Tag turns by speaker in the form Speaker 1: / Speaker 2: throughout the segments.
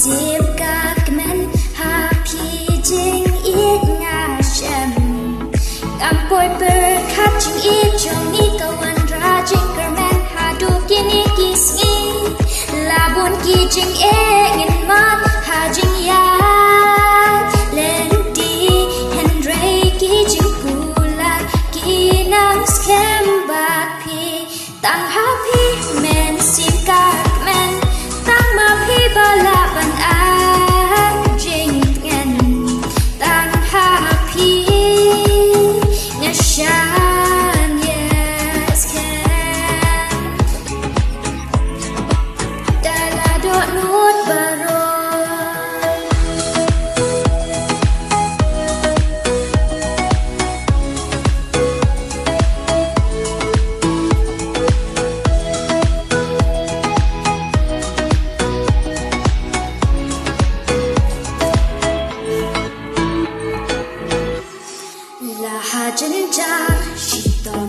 Speaker 1: sim các men happy jing ít ngà shem cam poi per khát jing ít trong ni kawan ra jing kermen hadu kini kisngi labun ki jing ngin mat ha jing ya len di henry ki jing kula ki nang scam bak pi tang happy men sim các men tang ma pi balaban a jing ngen tang happy ngashan yes can dala dot nut baro chân cha chỉ tầm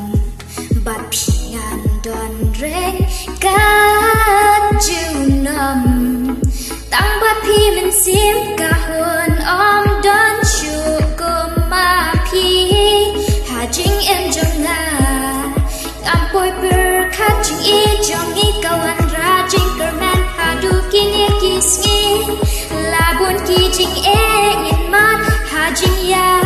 Speaker 1: bát phiền đoàn reng cát chiu nằm tăng bát phi mình xiêm cả hồn om đón chiu cô ma phi hà chính em trong ngà am poi per khát chính ý trong ý kawan ra chính kerman hà du kini kisngi là buồn kỳ chính ngin mat hà chính ya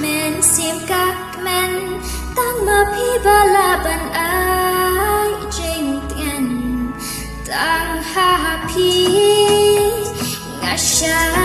Speaker 1: men sim các men tang ma pi balaban ai jing tian tang happy ngasha